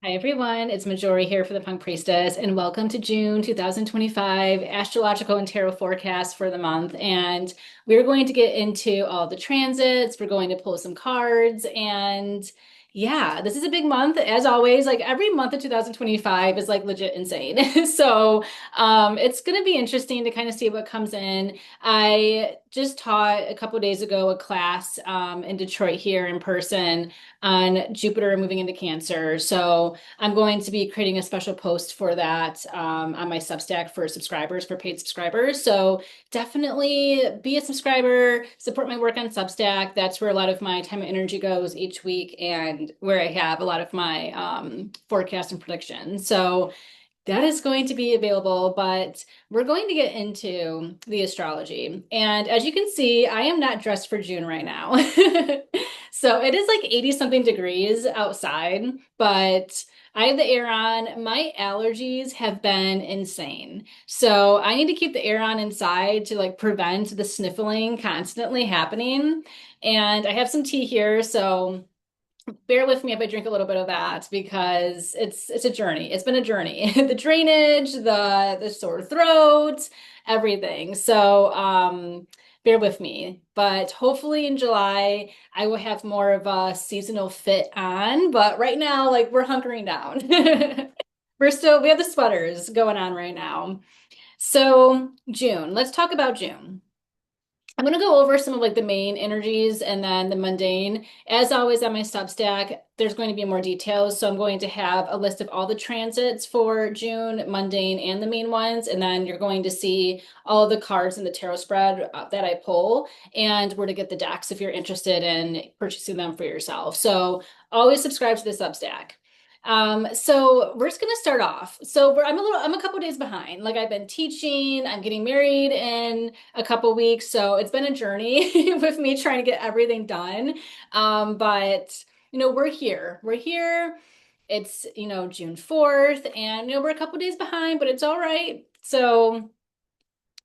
Hi everyone, it's Majori here for the Punk Priestess, and welcome to June 2025 astrological and tarot forecast for the month. And we're going to get into all the transits. We're going to pull some cards, and yeah, this is a big month as always. Like every month of 2025 is like legit insane. It's going to be interesting to kind of see what comes in. I just taught a couple days ago a class in Detroit here in person on Jupiter moving into Cancer. So I'm going to be creating a special post for that on my Substack for subscribers, for paid subscribers. So definitely be a subscriber, support my work on Substack. That's where a lot of my time and energy goes each week and where I have a lot of my forecast and predictions. So that is going to be available, but we're going to get into the astrology. And as you can see, I am not dressed for June right now. So it is like 80 something degrees outside, but I have the air on. My allergies have been insane. So I need to keep the air on inside to like prevent the sniffling constantly happening. And I have some tea here, so bear with me if I drink a little bit of that because it's a journey. It's been a journey. The drainage, the sore throat, everything. Bear with me. But hopefully in July I will have more of a seasonal fit on. But right now, like we're hunkering down. We have the sweaters going on right now. So June, let's talk about June. I'm going to go over some of like the main energies and then the mundane. As always on my Substack, there's going to be more details. So I'm going to have a list of all the transits for June, mundane and the main ones. And then you're going to see all of the cards in the tarot spread that I pull and where to get the decks if you're interested in purchasing them for yourself. So always subscribe to the Substack. So we're just gonna start off. I'm a couple days behind. Like I've been teaching, I'm getting married in a couple weeks, so it's been a journey with me trying to get everything done. But we're here. We're here. It's June 4th, and we're a couple days behind, but it's all right. So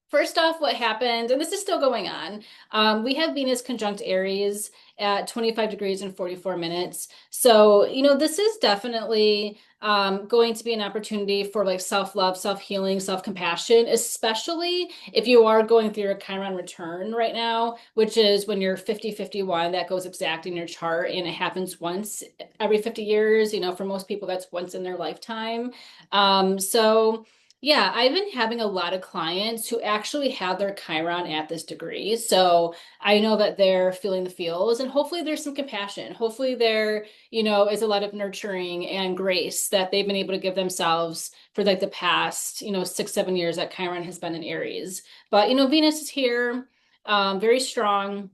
first off, what happened, and this is still going on, we have Venus conjunct Aries at 25 degrees and 44 minutes. So, this is definitely going to be an opportunity for like self-love, self-healing, self-compassion, especially if you are going through your Chiron return right now, which is when you're 50-51, that goes exact in your chart, and it happens once every 50 years. For most people, that's once in their lifetime. Yeah, I've been having a lot of clients who actually have their Chiron at this degree. So I know that they're feeling the feels, and hopefully there's some compassion. Hopefully there, is a lot of nurturing and grace that they've been able to give themselves for like the past, 6, 7 years that Chiron has been in Aries. But, Venus is here, very strong.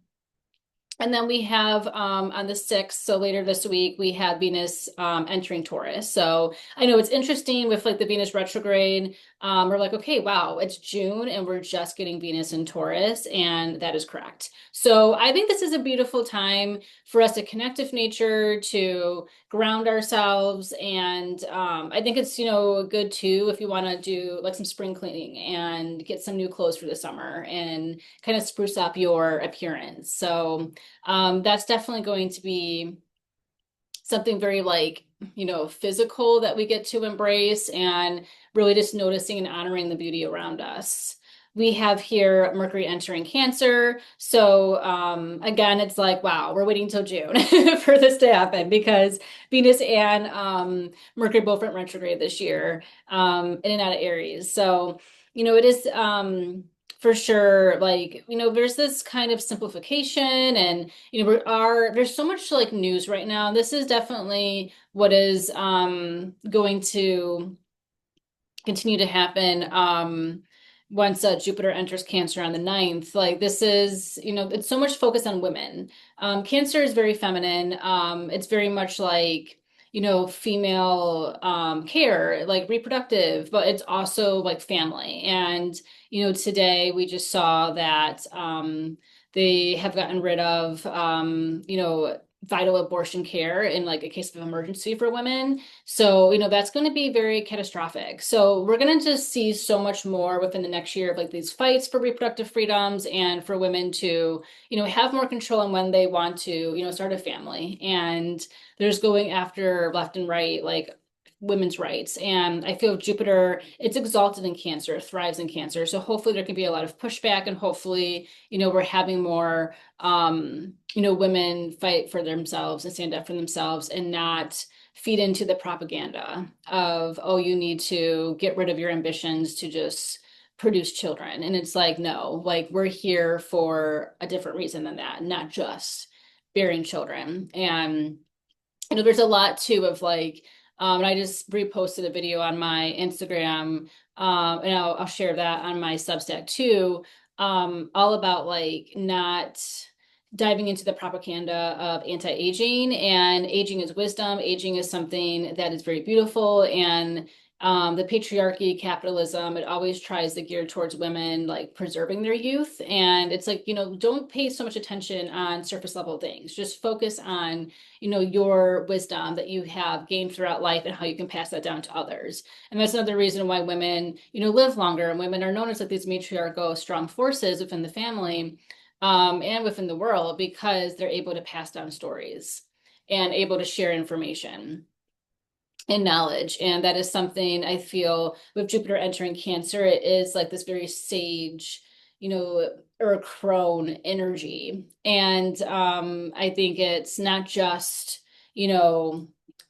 And then we have on the 6th, so later this week, we have Venus entering Taurus. So I know it's interesting with like the Venus retrograde. We're like, okay, wow, it's June and we're just getting Venus in Taurus, and that is correct. So I think this is a beautiful time for us to connect with nature, to ground ourselves. And I think it's, good too if you want to do like some spring cleaning and get some new clothes for the summer and kind of spruce up your appearance. So that's definitely going to be something very like, physical that we get to embrace and really just noticing and honoring the beauty around us. We have here Mercury entering Cancer. So again, it's like, wow, we're waiting till June for this to happen because Venus and Mercury both went retrograde this year in and out of Aries. So, it is for sure like, there's this kind of simplification and, there's so much like news right now. This is definitely what is going to continue to happen once Jupiter enters Cancer on the 9th. Like this is, it's so much focus on women. Cancer is very feminine. It's very much like, female care, like reproductive, but it's also like family. And, today we just saw that they have gotten rid of, vital abortion care in like a case of emergency for women. So, that's going to be very catastrophic. So we're going to just see so much more within the next year of like these fights for reproductive freedoms and for women to, have more control on when they want to, start a family. And there's going after left and right, like women's rights. And I feel Jupiter, it's exalted in Cancer, thrives in Cancer. So hopefully there can be a lot of pushback, and hopefully, we're having more, women fight for themselves and stand up for themselves and not feed into the propaganda of, oh, you need to get rid of your ambitions to just produce children. And it's like, no, like we're here for a different reason than that, not just bearing children. And there's a lot too of like, and I just reposted a video on my Instagram, and I'll share that on my Substack too, all about like not diving into the propaganda of anti-aging. And aging is wisdom. Aging is something that is very beautiful. And the patriarchy, capitalism, it always tries to gear towards women like preserving their youth. And it's like, don't pay so much attention on surface level things. Just focus on, your wisdom that you have gained throughout life and how you can pass that down to others. And that's another reason why women, live longer, and women are known as like these matriarchal strong forces within the family, and within the world, because they're able to pass down stories and able to share information and knowledge. And that is something I feel with Jupiter entering Cancer, it is like this very sage, or crone energy. And I think it's not just,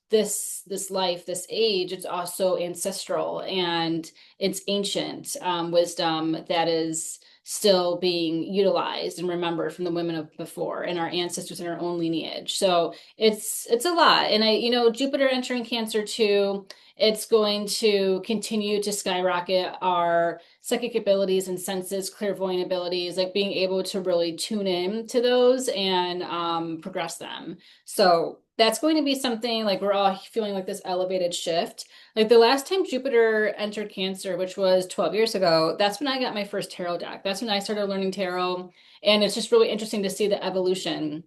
this life, this age, it's also ancestral, and it's ancient wisdom that is still being utilized and remembered from the women of before and our ancestors in our own lineage. So it's a lot. And Jupiter entering Cancer too, it's going to continue to skyrocket our psychic abilities and senses, clairvoyant abilities, like being able to really tune in to those and progress them. So that's going to be something like we're all feeling like this elevated shift. Like the last time Jupiter entered Cancer, which was 12 years ago, that's when I got my first tarot deck. That's when I started learning tarot. And it's just really interesting to see the evolution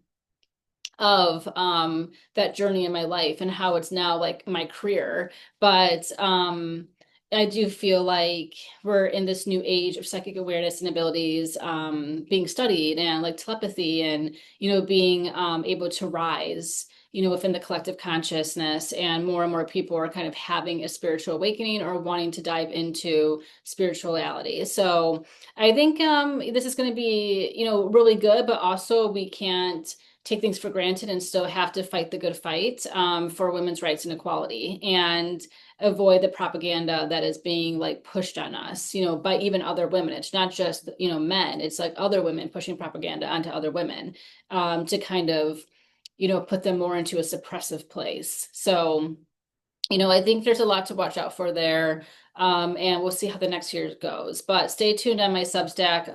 of that journey in my life and how it's now like my career. But I do feel like we're in this new age of psychic awareness and abilities being studied, and like telepathy, and being able to rise, within the collective consciousness. And more people are kind of having a spiritual awakening or wanting to dive into spirituality. So I think this is going to be, really good, but also we can't take things for granted and still have to fight the good fight for women's rights and equality, and avoid the propaganda that is being like pushed on us, by even other women. It's not just, men, it's like other women pushing propaganda onto other women to kind of, put them more into a suppressive place. So, I think there's a lot to watch out for there. And we'll see how the next year goes. But stay tuned on my Substack.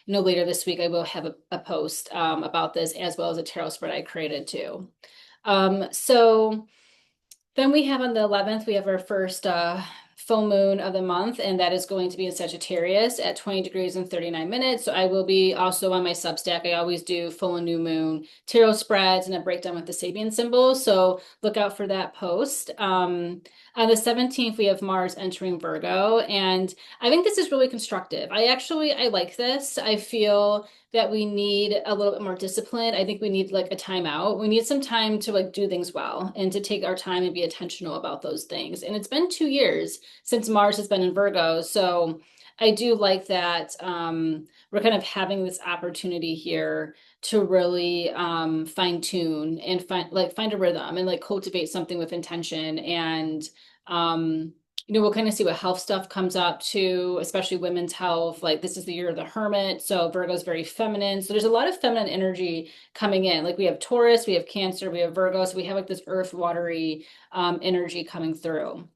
Later this week, I will have a post about this, as well as a tarot spread I created too. So then we have on the 11th, we have our first full moon of the month, and that is going to be in Sagittarius at 20 degrees and 39 minutes. So I will be also on my Substack. I always do full and new moon tarot spreads and a breakdown with the Sabian symbols. So look out for that post. On the 17th, we have Mars entering Virgo, and I think this is really constructive. I like this. I feel that we need a little bit more discipline. I think we need like a timeout. We need some time to like do things well and to take our time and be intentional about those things. And it's been 2 years since Mars has been in Virgo. So I do like that we're kind of having this opportunity here to really fine tune and find a rhythm and like cultivate something with intention. And we'll kind of see what health stuff comes up too, especially women's health. Like this is the year of the Hermit, so Virgo is very feminine. So there's a lot of feminine energy coming in. Like we have Taurus, we have Cancer, we have Virgo. So we have like this earth watery energy coming through.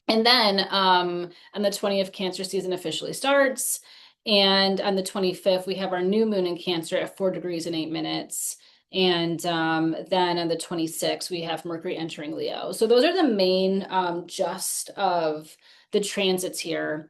And then on the 20th, Cancer season officially starts. And on the 25th, we have our new moon in Cancer at 4 degrees and 8 minutes. And then on the 26th, we have Mercury entering Leo. So those are the main just of the transits here.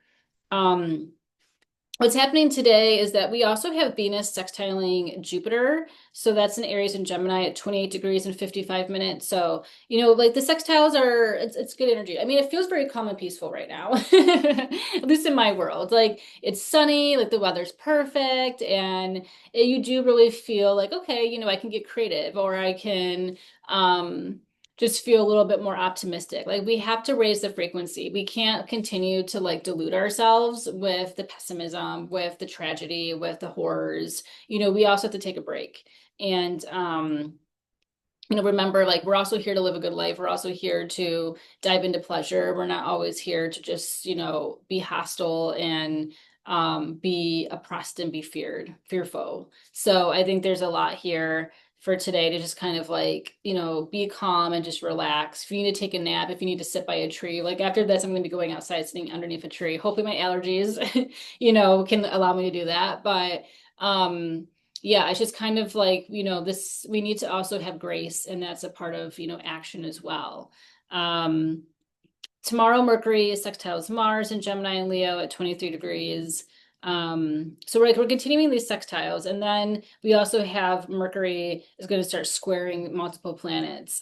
What's happening today is that we also have Venus sextiling Jupiter. So that's in Aries and Gemini at 28 degrees and 55 minutes. So, like the sextiles it's good energy. I mean, it feels very calm and peaceful right now, at least in my world. Like it's sunny, like the weather's perfect. And you do really feel like, okay, I can get creative, or I can, just feel a little bit more optimistic. Like we have to raise the frequency. We can't continue to like delude ourselves with the pessimism, with the tragedy, with the horrors. We also have to take a break. And remember, like we're also here to live a good life. We're also here to dive into pleasure. We're not always here to just, be hostile and be oppressed and be fearful. So I think there's a lot here for today to just kind of like, be calm and just relax. If you need to take a nap, if you need to sit by a tree, like after this, I'm going to be going outside sitting underneath a tree. Hopefully my allergies, can allow me to do that. But yeah, it's just kind of like, this, we need to also have grace, and that's a part of, action as well. Um, Tomorrow, Mercury is sextiles Mars in Gemini and Leo at 23 degrees. So we're continuing these sextiles, and then we also have Mercury is going to start squaring multiple planets.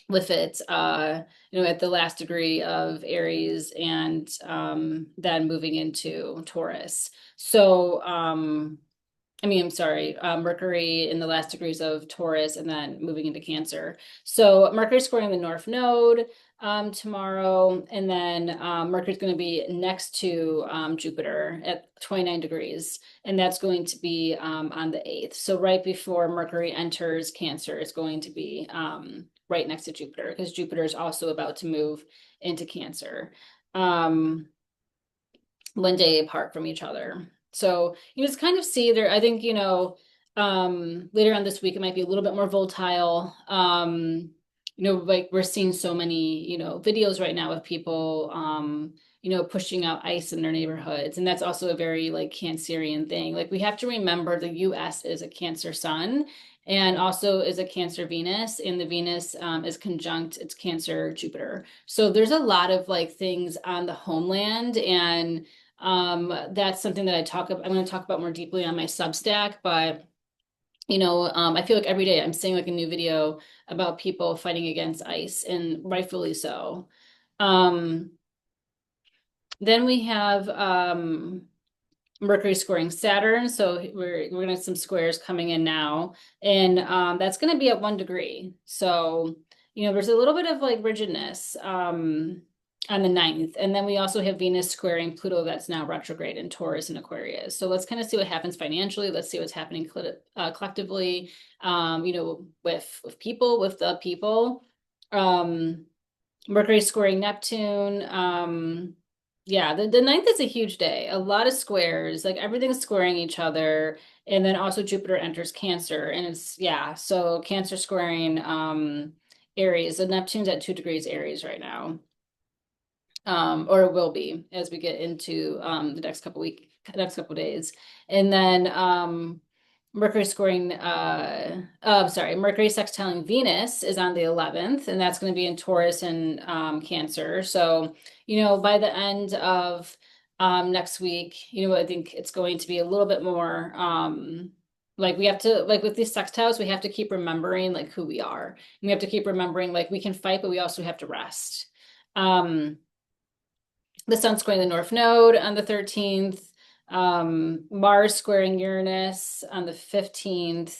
With it, at the last degree of Aries, and then moving into Taurus. So, I'm sorry, Mercury in the last degrees of Taurus and then moving into Cancer. So Mercury's squaring the North Node tomorrow, and then Mercury's going to be next to Jupiter at 29 degrees, and that's going to be on the 8th. So right before Mercury enters Cancer, it's going to be right next to Jupiter, because Jupiter is also about to move into Cancer. 1 day apart from each other. So you just kind of see there, I think, later on this week, it might be a little bit more volatile. Like we're seeing so many, videos right now of people, pushing out ice in their neighborhoods. And that's also a very like Cancerian thing. Like we have to remember the US is a Cancer sun and also is a Cancer Venus, and the Venus is conjunct its Cancer Jupiter. So there's a lot of like things on the homeland, and that's something that I'm going to talk about more deeply on my Substack, but I feel like every day I'm seeing like a new video about people fighting against ICE, and rightfully so. Then we have Mercury squaring Saturn, so we're gonna have some squares coming in now, and that's gonna be at 1 degree. So there's a little bit of like rigidness on the 9th, and then we also have Venus squaring Pluto that's now retrograde in Taurus and Aquarius. So let's kind of see what happens financially. Let's see what's happening collectively, with people, with the people. Mercury squaring Neptune. Yeah, the 9th is a huge day. A lot of squares, like everything's squaring each other. And then also Jupiter enters Cancer, and so Cancer squaring Aries. The Neptune's at 2 degrees Aries right now. Or it will be as we get into the next couple days. And then Mercury squaring Mercury sextiling Venus is on the 11th, and that's going to be in Taurus and Cancer. So, by the end of next week, I think it's going to be a little bit more like we have to, like with these sextiles, we have to keep remembering like who we are. And we have to keep remembering like we can fight, but we also have to rest. The Sun squaring the North Node on the 13th, Mars squaring Uranus on the 15th,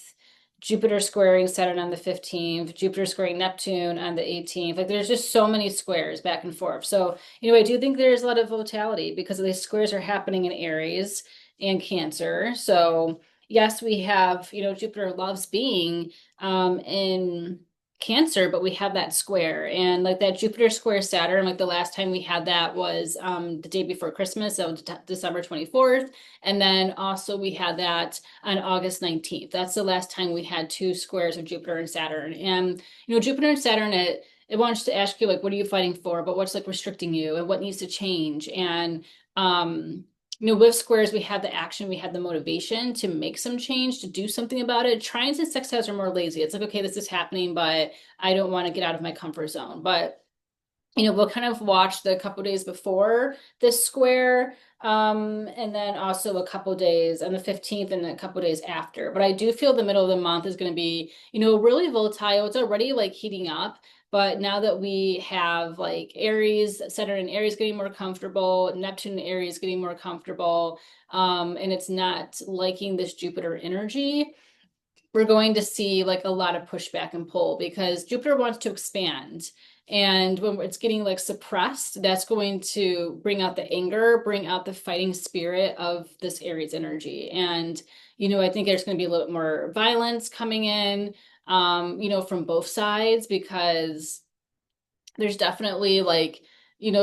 Jupiter squaring Saturn on the 15th, Jupiter squaring Neptune on the 18th. Like there's just so many squares back and forth. So, I do think there's a lot of volatility because these squares are happening in Aries and Cancer. So yes, we have, Jupiter loves being in Cancer, but we have that square, and like that Jupiter square Saturn, like the last time we had that was the day before Christmas, so December 24th. And then also we had that on August 19th. That's the last time we had two squares of Jupiter and Saturn. And Jupiter and Saturn, it wants to ask you like, what are you fighting for, but what's like restricting you and what needs to change. And with squares, we have the action, we have the motivation to make some change, to do something about it. Trines and sextiles are more lazy. It's like, okay, this is happening, but I don't want to get out of my comfort zone. But, we'll kind of watch the couple days before this square, and then also a couple days on the 15th and a couple days after. But I do feel the middle of the month is going to be, really volatile. It's already like heating up. But now that we have like Aries, Saturn and Aries getting more comfortable, Neptune and Aries getting more comfortable, and it's not liking this Jupiter energy, we're going to see like a lot of pushback and pull because Jupiter wants to expand. And when it's getting like suppressed, that's going to bring out the anger, bring out the fighting spirit of this Aries energy. And, I think there's going to be a little bit more violence coming in, from both sides because there's definitely like,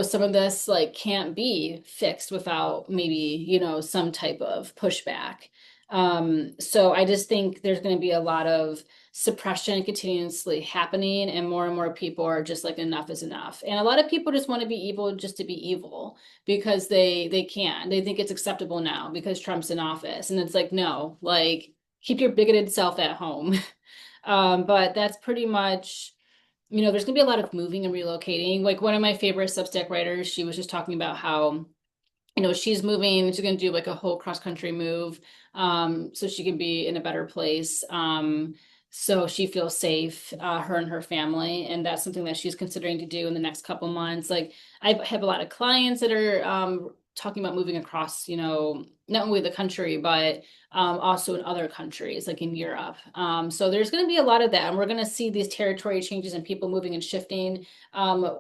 some of this like can't be fixed without maybe, some type of pushback. So I just think there's going to be a lot of suppression continuously happening, and more people are just like enough is enough. And a lot of people just want to be evil just to be evil because they can. They think it's acceptable now because Trump's in office. And it's like, no, like keep your bigoted self at home. But that's pretty much, there's gonna be a lot of moving and relocating. Like one of my favorite Substack writers, she was just talking about how, she's moving, she's gonna do like a whole cross country move, so she can be in a better place. So she feels safe, her and her family, and that's something that she's considering to do in the next couple months. Like I have a lot of clients that are talking about moving across, not only the country, but also in other countries, like in Europe. So there's going to be a lot of that, and we're going to see these territory changes and people moving and shifting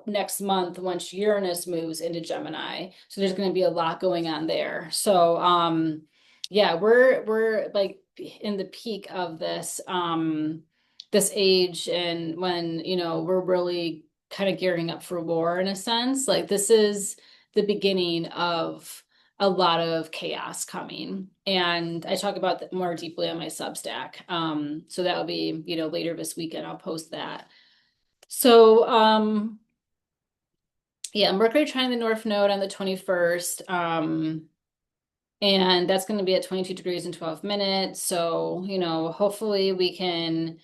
next month once Uranus moves into Gemini. So there's going to be a lot going on there. So yeah, we're like in the peak of this age, and when we're really kind of gearing up for war in a sense. Like this is the beginning of a lot of chaos coming. And I talk about that more deeply on my Substack. So that will be, later this weekend. I'll post that. So, yeah, Mercury trining the North Node on the 21st. And that's going to be at 22 degrees and 12 minutes. So, hopefully we can,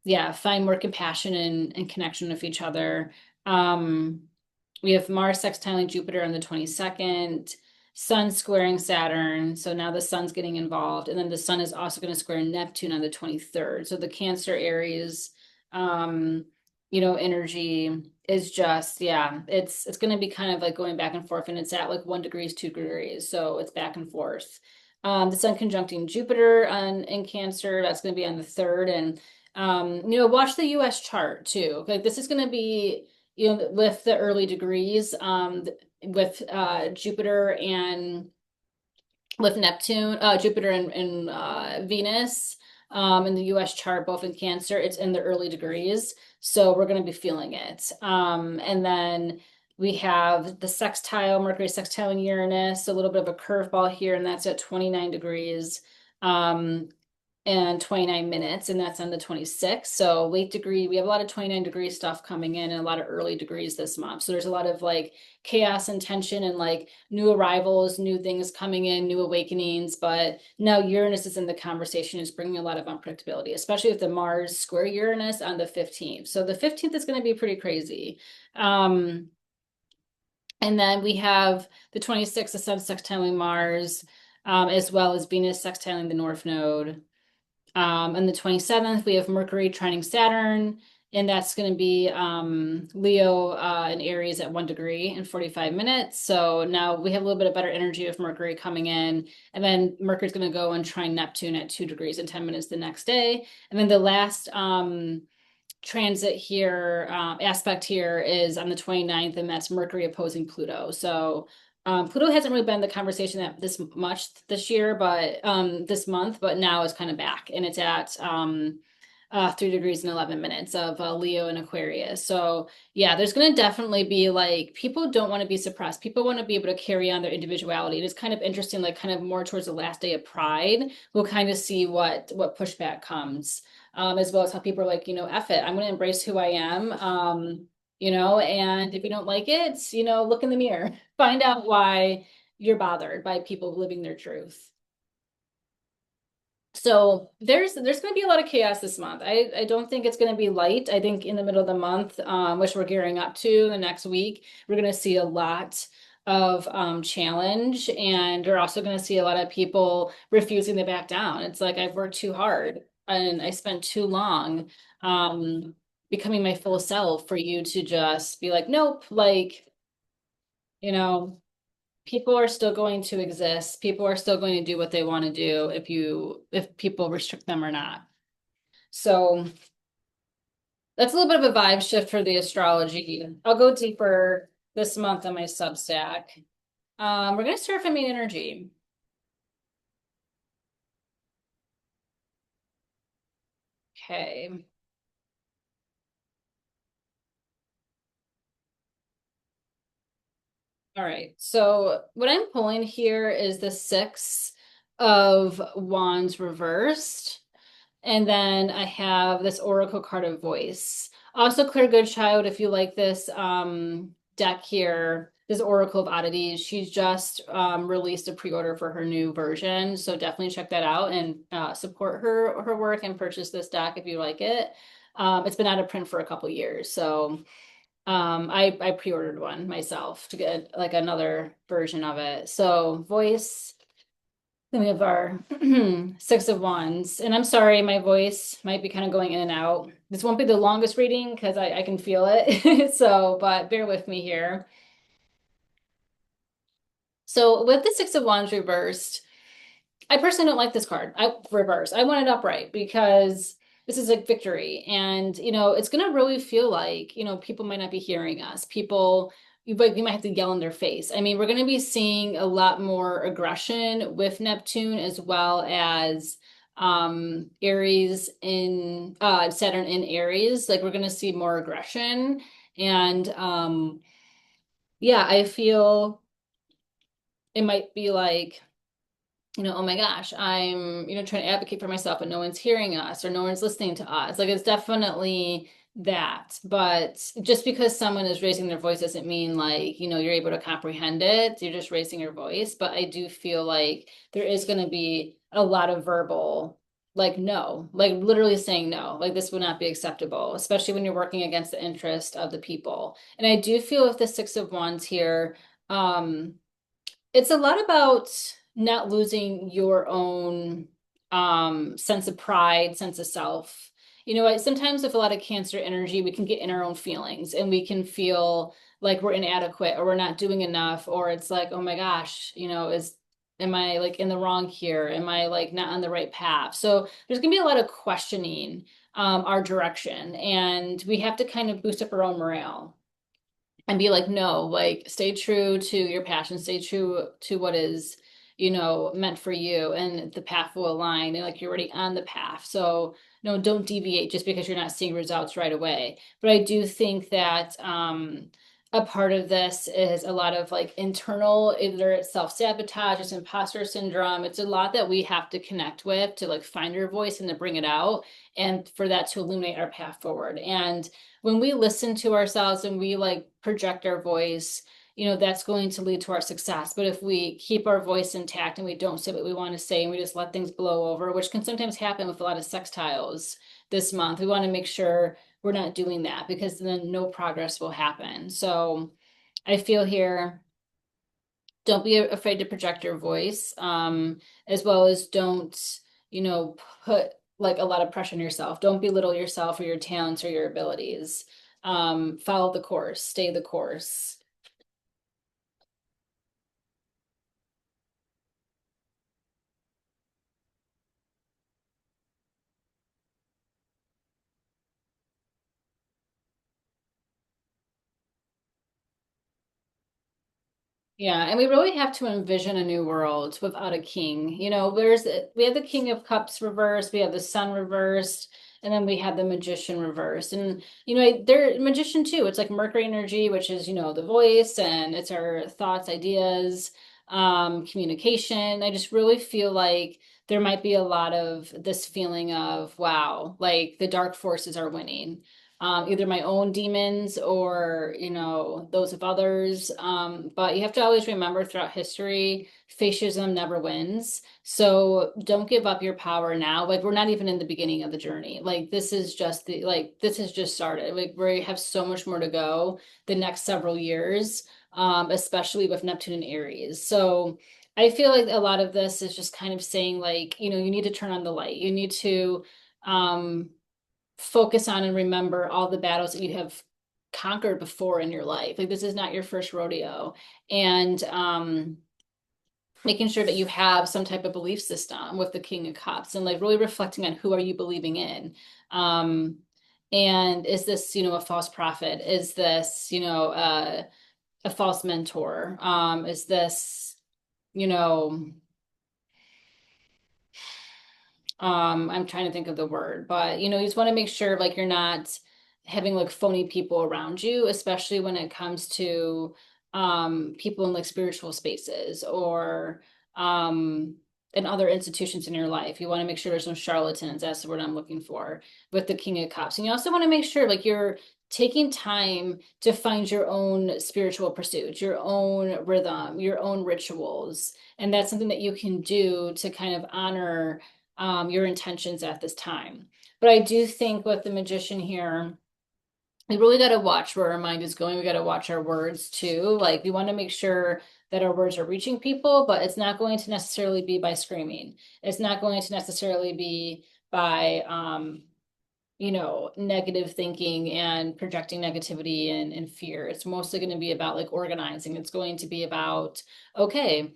yeah, find more compassion and connection with each other. We have Mars sextiling Jupiter on the 22nd, Sun squaring Saturn. So now the Sun's getting involved. And then the Sun is also going to square Neptune on the 23rd. So the Cancer Aries, energy is just, yeah, it's going to be kind of like going back and forth. And it's at like 1 degrees, 2 degrees. So it's back and forth. The Sun conjuncting Jupiter in Cancer, that's going to be on the 3rd. And, watch the US chart too. Like this is going to be, with the early degrees, with Jupiter and with Neptune, Jupiter and Venus, in the US chart, both in Cancer, it's in the early degrees. So we're going to be feeling it. And then we have the sextile, Mercury sextiling Uranus, a little bit of a curveball here, and that's at 29 degrees. And 29 minutes, and that's on the 26th. So late degree, we have a lot of 29-degree stuff coming in and a lot of early degrees this month. So there's a lot of like chaos and tension and like new arrivals, new things coming in, new awakenings. But now Uranus is in the conversation, is bringing a lot of unpredictability, especially with the Mars square Uranus on the 15th. So the 15th is going to be pretty crazy. And then we have the 26th, the Sun sextiling Mars, as well as Venus sextiling the North Node. On the 27th, we have Mercury trining Saturn, and that's going to be Leo and Aries at 1 degree and 45 minutes. So now we have a little bit of better energy with Mercury coming in. And then Mercury's going to go and trine Neptune at 2 degrees and 10 minutes the next day. And then the last transit here, aspect here is on the 29th, and that's Mercury opposing Pluto. So Pluto hasn't really been the conversation that this much this year, but this month, but now it's kind of back, and it's at 3 degrees and 11 minutes of Leo and Aquarius. So yeah, there's going to definitely be like, people don't want to be suppressed. People want to be able to carry on their individuality. It is kind of interesting, like kind of more towards the last day of Pride, we'll kind of see what pushback comes, as well as how people are like, F it, I'm going to embrace who I am. And if you don't like it, look in the mirror, find out why you're bothered by people living their truth. So there's going to be a lot of chaos this month. I don't think it's going to be light. I think in the middle of the month, which we're gearing up to the next week, we're going to see a lot of challenge, and we're also going to see a lot of people refusing to back down. It's like, I've worked too hard and I spent too long becoming my full self for you to just be like, nope, like, you know, people are still going to exist. People are still going to do what they want to do if people restrict them or not. So that's a little bit of a vibe shift for the astrology. I'll go deeper this month on my Substack. We're going to start from main energy. Okay. All right. So what I'm pulling here is the Six of Wands reversed. And then I have this Oracle card of voice. Also, Clear Good Child, if you like this deck here, this Oracle of Oddities, she's just released a pre-order for her new version. So definitely check that out and support her work and purchase this deck if you like it. It's been out of print for a couple years. So I pre-ordered one myself to get like another version of it. So voice. Then we have our Six of Wands. And I'm sorry, my voice might be kind of going in and out. This won't be the longest reading because I can feel it. So, but bear with me here. So with the Six of Wands reversed, I personally don't like this card. I reverse. I want it upright because this is like victory. And, it's going to really feel like, people might not be hearing us. But you might have to yell in their face. I mean, we're going to be seeing a lot more aggression with Neptune as well as Aries in Saturn in Aries. Like we're going to see more aggression. And yeah, I feel it might be like, oh my gosh, I'm, trying to advocate for myself, but no one's hearing us or no one's listening to us. Like it's definitely that. But just because someone is raising their voice doesn't mean like, you're able to comprehend it. You're just raising your voice. But I do feel like there is going to be a lot of verbal, like no, like literally saying no, like this would not be acceptable, especially when you're working against the interest of the people. And I do feel with the Six of Wands here, it's a lot about not losing your own sense of pride, sense of self. Sometimes with a lot of Cancer energy, we can get in our own feelings and we can feel like we're inadequate or we're not doing enough, or it's like, oh my gosh, am I like in the wrong here? Am I like not on the right path? So there's gonna be a lot of questioning our direction, and we have to kind of boost up our own morale and be like, no, like stay true to your passion, stay true to what is, meant for you, and the path will align, and like you're already on the path. So no, don't deviate just because you're not seeing results right away. But I do think that a part of this is a lot of like internal, either it's self-sabotage, it's imposter syndrome. It's a lot that we have to connect with to like find your voice and to bring it out, and for that to illuminate our path forward. And when we listen to ourselves and we like project our voice, that's going to lead to our success. But if we keep our voice intact and we don't say what we want to say and we just let things blow over, which can sometimes happen with a lot of sextiles this month, we want to make sure we're not doing that, because then no progress will happen. So I feel here, don't be afraid to project your voice, as well as don't, put like a lot of pressure on yourself. Don't belittle yourself or your talents or your abilities. Follow the course, stay the course. Yeah, and we really have to envision a new world without a king. We have the King of Cups reversed, we have the Sun reversed, and then we have the Magician reversed. And they're magician too. It's like Mercury energy, which is, the voice, and it's our thoughts, ideas, communication. I just really feel like there might be a lot of this feeling of, wow, like the dark forces are winning, either my own demons or, those of others. But you have to always remember throughout history, fascism never wins. So don't give up your power now. Like we're not even in the beginning of the journey. Like this has just started. Like we have so much more to go the next several years, especially with Neptune and Aries. So I feel like a lot of this is just kind of saying like, you need to turn on the light. You need to um focus on and remember all the battles that you have conquered before in your life. Like this is not your first rodeo. And making sure that you have some type of belief system with the King of Cups and like really reflecting on who are you believing in. Um, and is this, a false prophet? Is this, a false mentor? Is this, you know, I'm trying to think of the word, but you just want to make sure like you're not having like phony people around you, especially when it comes to people in like spiritual spaces or um in other institutions in your life. You want to make sure there's no charlatans. That's the word I'm looking for with the King of Cups. And you also want to make sure like you're taking time to find your own spiritual pursuits, your own rhythm, your own rituals. And that's something that you can do to kind of honor your intentions at this time. But I do think with the magician here, we really got to watch where our mind is going. We got to watch our words too. Like we want to make sure that our words are reaching people, but it's not going to necessarily be by screaming. It's not going to necessarily be by negative thinking and projecting negativity and fear. It's mostly going to be about like organizing. It's going to be about, okay,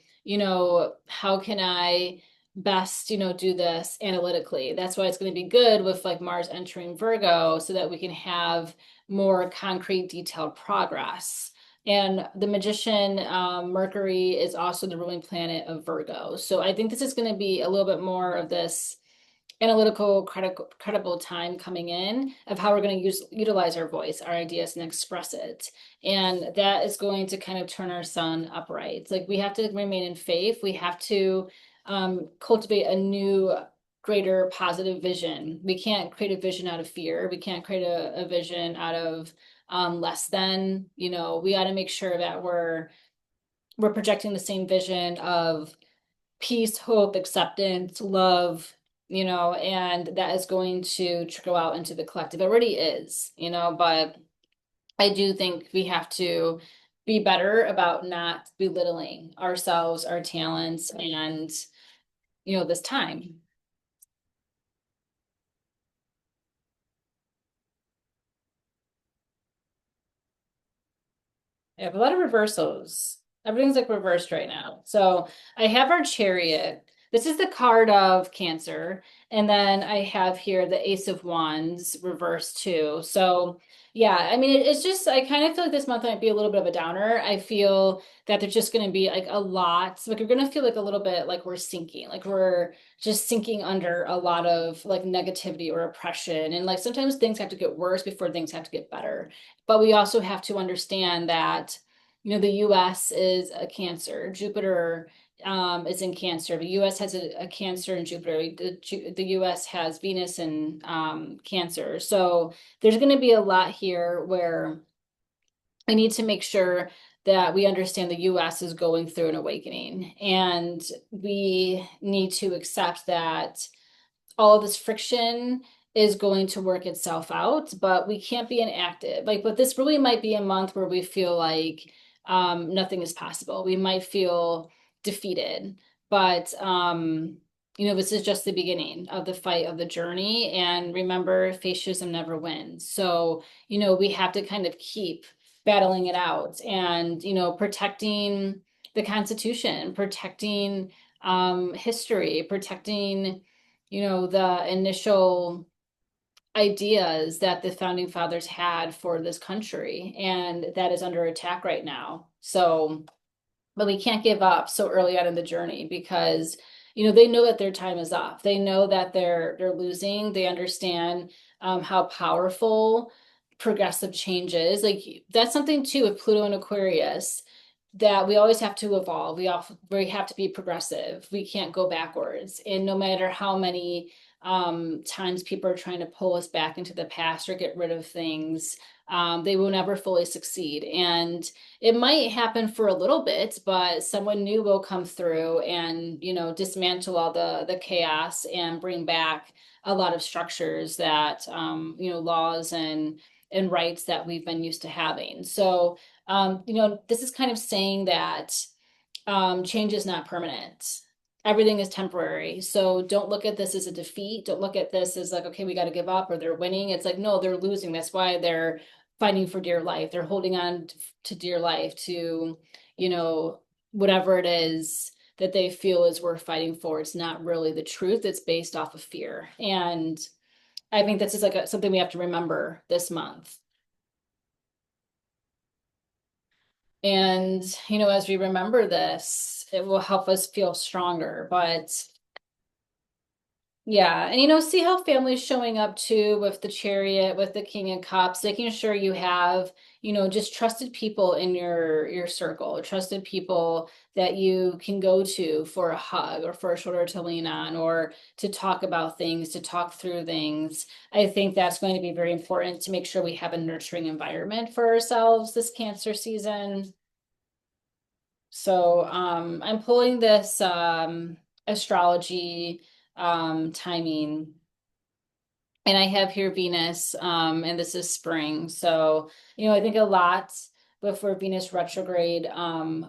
how can I best, do this analytically? That's why it's going to be good with like Mars entering Virgo so that we can have more concrete, detailed progress. And the magician, Mercury, is also the ruling planet of Virgo. So I think this is going to be a little bit more of this analytical, credible time coming in of how we're going to utilize our voice, our ideas, and express it. And that is going to kind of turn our sun upright. Like we have to remain in faith. We have to cultivate a new, greater positive vision. We can't create a vision out of fear. We can't create a vision out of less than. We got to make sure that we're projecting the same vision of peace, hope, acceptance, love, and that is going to trickle out into the collective. It already is, but I do think we have to be better about not belittling ourselves, our talents, and, this time. I have a lot of reversals. Everything's like reversed right now. So I have our chariot. This is the card of Cancer. And then I have here the Ace of Wands reversed too. So yeah, I mean, it's just, I kind of feel like this month might be a little bit of a downer. I feel that there's just going to be like a lot, like you're going to feel like a little bit like we're sinking, like we're just sinking under a lot of like negativity or oppression. And like sometimes things have to get worse before things have to get better. But we also have to understand that, the US is a Cancer. Jupiter is in Cancer. The US has a Cancer in Jupiter. The US has Venus in Cancer. So there's going to be a lot here where I need to make sure that we understand the US is going through an awakening. And we need to accept that all of this friction is going to work itself out, but we can't be inactive. Like, but this really might be a month where we feel like nothing is possible. We might feel defeated, but this is just the beginning of the fight of the journey. And remember, fascism never wins. So, we have to kind of keep battling it out and, protecting the Constitution, protecting history, protecting the initial ideas that the founding fathers had for this country, and that is under attack right now. So, but we can't give up so early on in the journey because they know that their time is up. They know that they're losing. They understand how powerful progressive change is. Like that's something too with Pluto and Aquarius that we always have to evolve. We have to be progressive. We can't go backwards. And no matter how many times people are trying to pull us back into the past or get rid of things, they will never fully succeed. And it might happen for a little bit, but someone new will come through and, dismantle all the chaos and bring back a lot of structures that, laws and rights that we've been used to having. So, this is kind of saying that change is not permanent. Everything is temporary. So don't look at this as a defeat. Don't look at this as like, okay, we got to give up or they're winning. It's like, no, they're losing. That's why they're fighting for dear life. They're holding on to dear life, to, whatever it is that they feel is worth fighting for. It's not really the truth. It's based off of fear. And I think this is like something we have to remember this month. And, as we remember this, it will help us feel stronger. But yeah, and see how family's showing up too with the Chariot, with the King of Cups, making sure you have, just trusted people in your circle, trusted people that you can go to for a hug or for a shoulder to lean on or to talk about things, to talk through things. I think that's going to be very important to make sure we have a nurturing environment for ourselves this Cancer season. So I'm pulling this astrology timing, and I have here Venus, and this is spring. So, I think a lot before Venus retrograde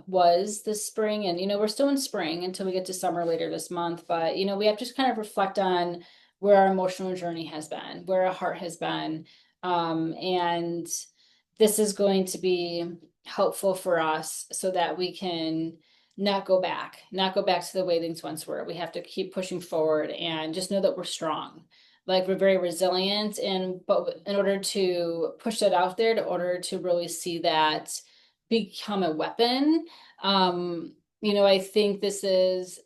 was this spring, and we're still in spring until we get to summer later this month. But we have to just kind of reflect on where our emotional journey has been, where our heart has been, and this is going to be helpful for us so that we can not go back to the way things once were. We have to keep pushing forward and just know that we're strong. Like we're very resilient, and but in order to push that out there, in order to really see that become a weapon, I think this is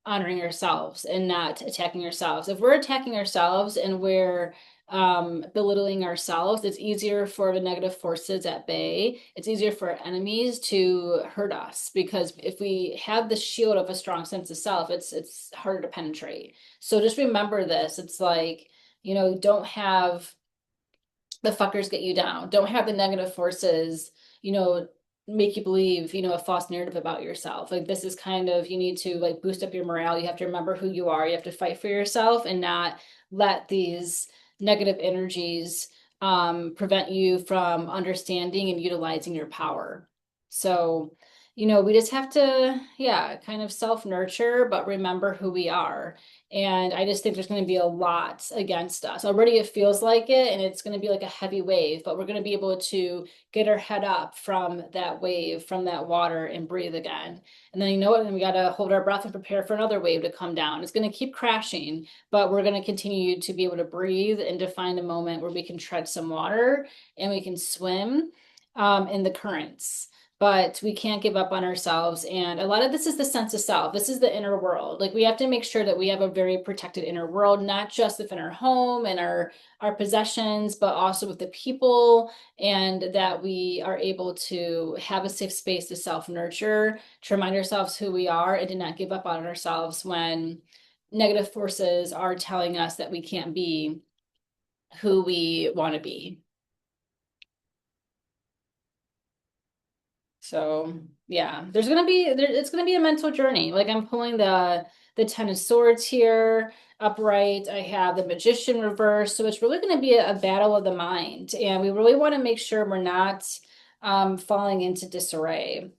honoring ourselves and not attacking ourselves. If we're attacking ourselves and we're belittling ourselves, it's easier for the negative forces at bay. It's easier for our enemies to hurt us because if we have the shield of a strong sense of self, it's harder to penetrate. So just remember this. It's like, don't have the fuckers get you down. Don't have the negative forces, make you believe, a false narrative about yourself. Like this is kind of, you need to like boost up your morale. You have to remember who you are. You have to fight for yourself and not let these negative energies prevent you from understanding and utilizing your power. So, we just have to, yeah, kind of self-nurture, but remember who we are. And I just think there's going to be a lot against us. Already it feels like it, and it's going to be like a heavy wave, but we're going to be able to get our head up from that wave, from that water, and breathe again. And then then we got to hold our breath and prepare for another wave to come down. It's going to keep crashing, but we're going to continue to be able to breathe and to find a moment where we can tread some water and we can swim in the currents. But we can't give up on ourselves. And a lot of this is the sense of self. This is the inner world. Like we have to make sure that we have a very protected inner world, not just within our home and our possessions, but also with the people, and that we are able to have a safe space to self-nurture, to remind ourselves who we are, and to not give up on ourselves when negative forces are telling us that we can't be who we want to be. So yeah, it's gonna be a mental journey. Like I'm pulling the Ten of Swords here upright. I have the Magician reversed. So it's really gonna be a battle of the mind. And we really want to make sure we're not falling into disarray,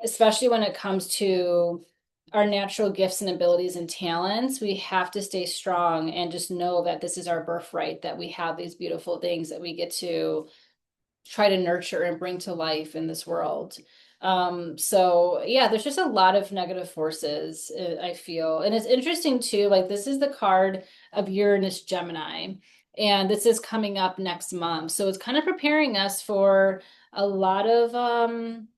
especially when it comes to our natural gifts and abilities and talents. We have to stay strong and just know that this is our birthright, that we have these beautiful things that we get to try to nurture and bring to life in this world. So yeah, there's just a lot of negative forces, I feel. And it's interesting too, like this is the card of Uranus Gemini, and this is coming up next month. So it's kind of preparing us for a lot of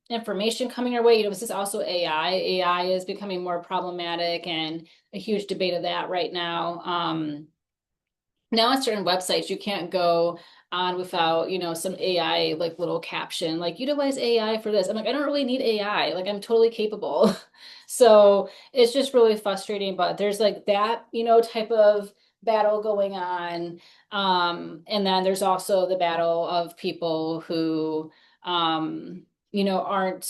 information coming our way. This is also AI. AI is becoming more problematic and a huge debate of that right now. Now on certain websites, you can't go on without, some AI like little caption, like utilize AI for this. I'm like, I don't really need AI. Like I'm totally capable. So it's just really frustrating, but there's like that, type of battle going on. And then there's also the battle of people who, aren't,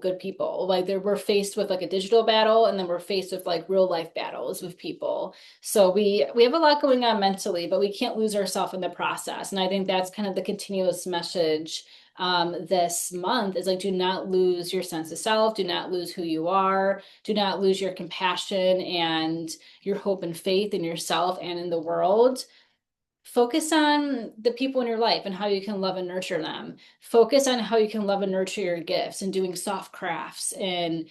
good people. Like we're faced with like a digital battle, and then we're faced with like real life battles with people. So we have a lot going on mentally, but we can't lose ourselves in the process. And I think that's kind of the continuous message this month is like, do not lose your sense of self, do not lose who you are, do not lose your compassion and your hope and faith in yourself and in the world. focus on the people in your life and how you can love and nurture them. Focus on how you can love and nurture your gifts and doing soft crafts and,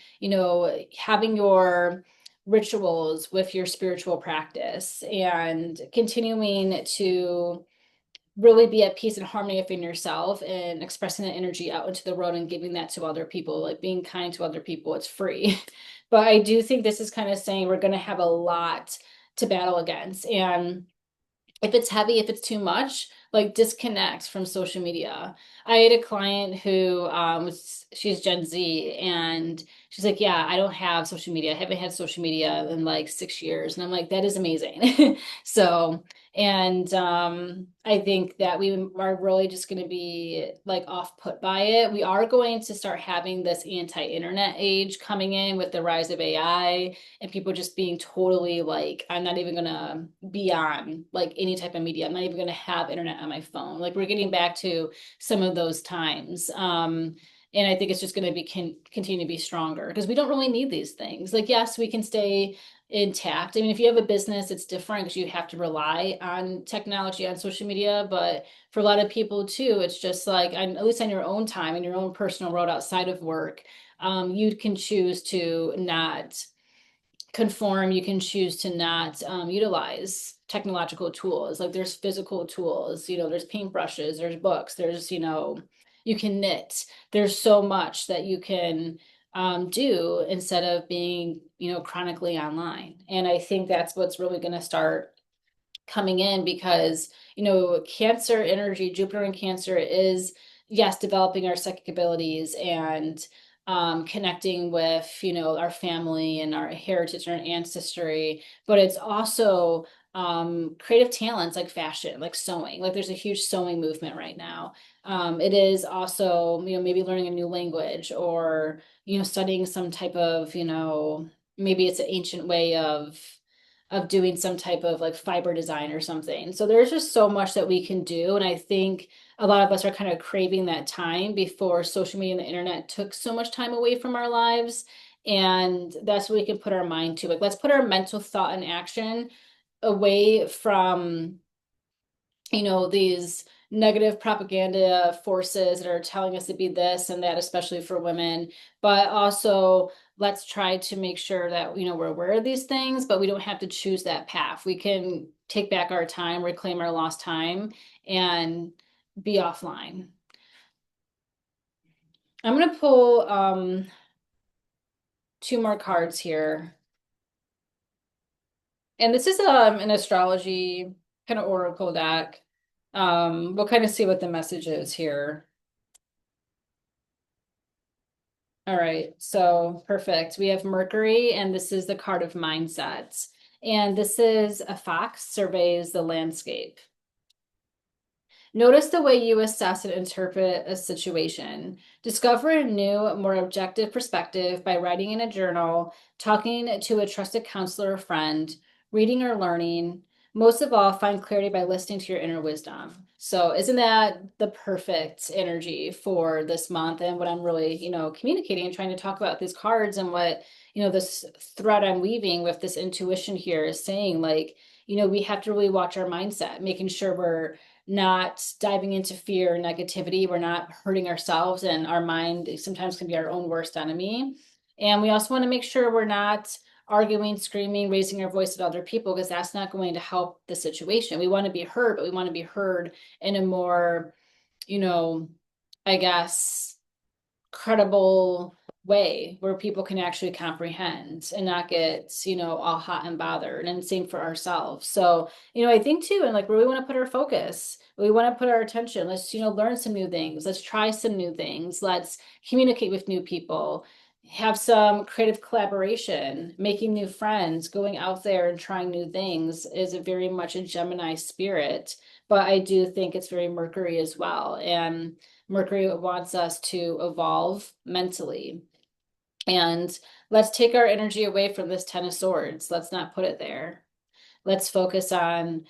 having your rituals with your spiritual practice and continuing to really be at peace and harmony within yourself and expressing that energy out into the world and giving that to other people, like being kind to other people. It's free. But I do think this is kind of saying we're going to have a lot to battle against. And if it's heavy, if it's too much, like disconnect from social media. I had a client who she's Gen Z and she's like, yeah, I don't have social media. I haven't had social media in like 6 years. And I'm like, that is amazing. So, and I think that we are really just going to be like off put by it. We are going to start having this anti-internet age coming in with the rise of AI and people just being totally like, I'm not even gonna be on like any type of media. I'm not even gonna have internet on my phone. Like we're getting back to some of those times. And I think it's just going to be continue to be stronger because we don't really need these things. Like, yes, we can stay intact. I mean, if you have a business, it's different because you have to rely on technology on social media. But for a lot of people too, it's just like, at least on your own time, in your own personal road outside of work, you can choose to not conform, you can choose to not utilize technological tools. Like there's physical tools, there's paintbrushes, there's books, you can knit. There's so much that you can do instead of being, chronically online. And I think that's what's really going to start coming in because, Cancer energy, Jupiter in Cancer is, yes, developing our psychic abilities and connecting with, our family and our heritage and our ancestry, but it's also creative talents like fashion, like sewing. Like there's a huge sewing movement right now. It is also, maybe learning a new language or, studying some type of, maybe it's an ancient way of doing some type of like fiber design or something. So there's just so much that we can do. And I think a lot of us are kind of craving that time before social media and the internet took so much time away from our lives. And that's what we can put our mind to. Like, let's put our mental thought in action away from, these negative propaganda forces that are telling us to be this and that, especially for women. But also, let's try to make sure that, we're aware of these things, but we don't have to choose that path. We can take back our time, reclaim our lost time, and be offline. I'm going to pull two more cards here. And this is an astrology kind of oracle deck. We'll kind of see what the message is here. All right, so perfect. We have Mercury, and this is the card of mindsets. And this is a fox surveys the landscape. Notice the way you assess and interpret a situation. Discover a new, more objective perspective by writing in a journal, talking to a trusted counselor or friend, reading or learning. Most of all, find clarity by listening to your inner wisdom. So, isn't that the perfect energy for this month and what I'm really, communicating and trying to talk about these cards and what, this thread I'm weaving with this intuition here is saying, like, we have to really watch our mindset, making sure we're not diving into fear and negativity. We're not hurting ourselves, and our mind sometimes can be our own worst enemy. And we also want to make sure we're not arguing, screaming, raising our voice at other people because that's not going to help the situation. We want to be heard, but we want to be heard in a more, I guess, credible way where people can actually comprehend and not get, all hot and bothered. And same for ourselves. So, I think too, and like where we want to put our focus, we want to put our attention. Let's, learn some new things. Let's try some new things. Let's communicate with new people, have some creative collaboration, making new friends, going out there and trying new things is a very much a Gemini spirit. But I do think it's very Mercury as well. And Mercury wants us to evolve mentally. And let's take our energy away from this Ten of Swords. Let's not put it there. Let's focus on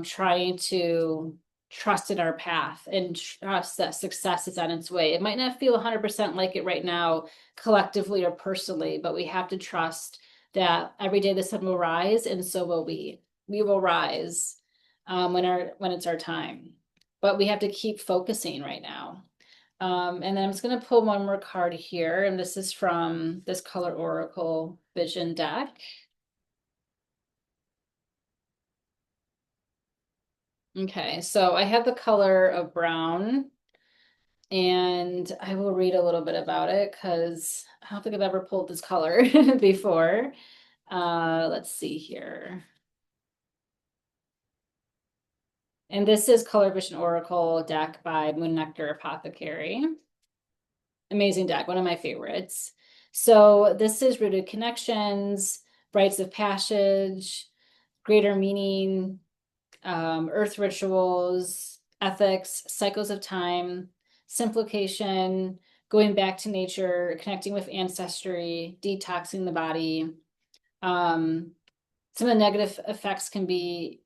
trying to trust in our path and trust that success is on its way. It might not feel 100% like it right now, collectively or personally, but we have to trust that every day the sun will rise and so will we. We will rise. when it's our time. But we have to keep focusing right now. And then I'm just going to pull one more card here, and this is from this Color Oracle Vision deck. Okay, so I have the color of brown, and I will read a little bit about it because I don't think I've ever pulled this color before. Let's see here. And this is Color Vision Oracle deck by Moon Nectar Apothecary. Amazing deck, one of my favorites. So this is rooted connections, rites of passage, greater meaning, earth rituals, ethics, cycles of time, simplification, going back to nature, connecting with ancestry, detoxing the body. Some of the negative effects can be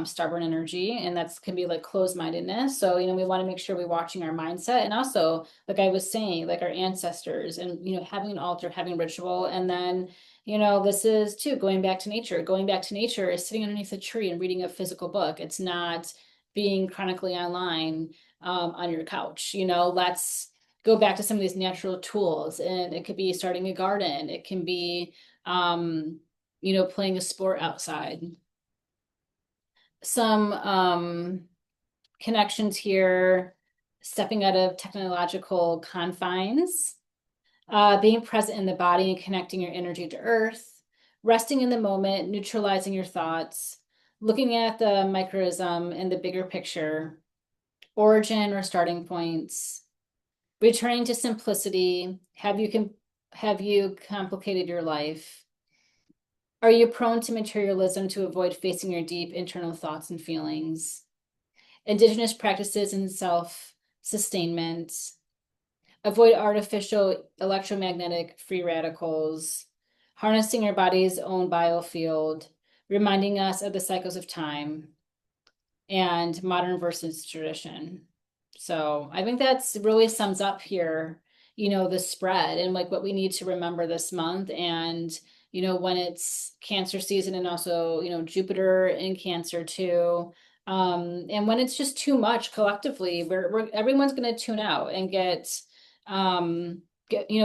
stubborn energy, and that's can be like closed-mindedness. So, we want to make sure we're watching our mindset, and also, like I was saying, like our ancestors, and having an altar, having ritual, and then this is too going back to nature. Going back to nature is sitting underneath a tree and reading a physical book. It's not being chronically online on your couch. Let's go back to some of these natural tools, and it could be starting a garden. It can be playing a sport outside. Some connections here, stepping out of technological confines, being present in the body and connecting your energy to earth, resting in the moment, neutralizing your thoughts, looking at the microsm and the bigger picture, origin or starting points, returning to simplicity. Have you complicated your life? Are you prone to materialism to avoid facing your deep internal thoughts and feelings? Indigenous practices and self-sustainment. Avoid artificial electromagnetic free radicals. Harnessing your body's own biofield, reminding us of the cycles of time, and modern versus tradition. So I think that's really sums up here, the spread and like what we need to remember this month. And, when it's Cancer season, and also, Jupiter in Cancer too. And when it's just too much collectively, everyone's going to tune out and they're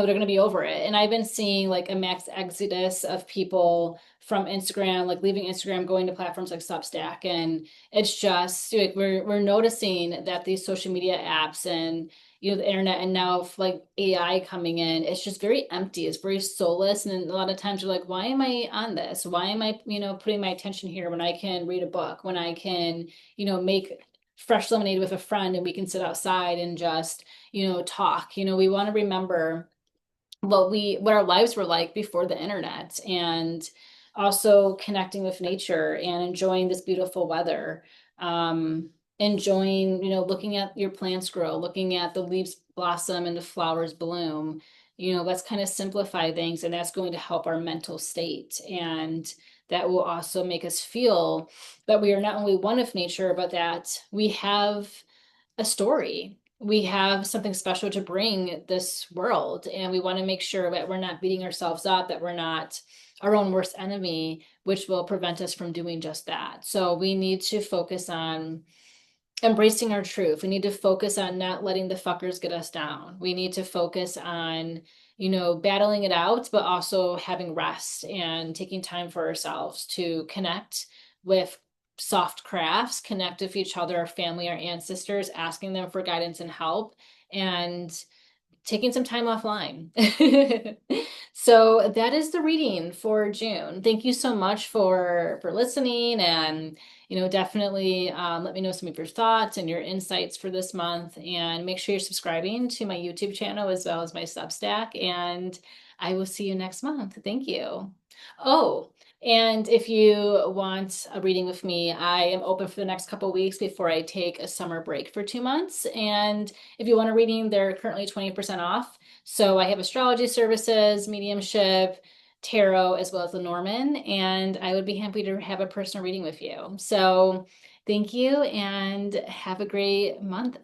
going to be over it. And I've been seeing like a max exodus of people from Instagram, like leaving Instagram, going to platforms like Substack. And it's just like we're noticing that these social media apps and the internet, and now like AI coming in, it's just very empty. It's very soulless. And then a lot of times you're like, why am I on this? Why am I, putting my attention here when I can read a book, when I can, make fresh lemonade with a friend and we can sit outside and just, talk. We want to remember what our lives were like before the internet, and also connecting with nature and enjoying this beautiful weather. Enjoying, looking at your plants grow, looking at the leaves blossom and the flowers bloom. Let's kind of simplify things, and that's going to help our mental state. And that will also make us feel that we are not only one with nature, but that we have a story. We have something special to bring this world, and we want to make sure that we're not beating ourselves up, that we're not our own worst enemy, which will prevent us from doing just that. So we need to focus on embracing our truth. We need to focus on not letting the fuckers get us down. We need to focus on, battling it out, but also having rest and taking time for ourselves to connect with soft crafts, connect with each other, our family, our ancestors, asking them for guidance and help, and taking some time offline. So that is the reading for June. Thank you so much for listening, and definitely let me know some of your thoughts and your insights for this month, and make sure you're subscribing to my YouTube channel as well as my Substack, and I will see you next month. Thank you. Oh, and if you want a reading with me, I am open for the next couple weeks before I take a summer break for 2 months. And if you want a reading, they're currently 20% off. So I have astrology services, mediumship, tarot, as well as Lenormand, and I would be happy to have a personal reading with you. So thank you, and have a great month.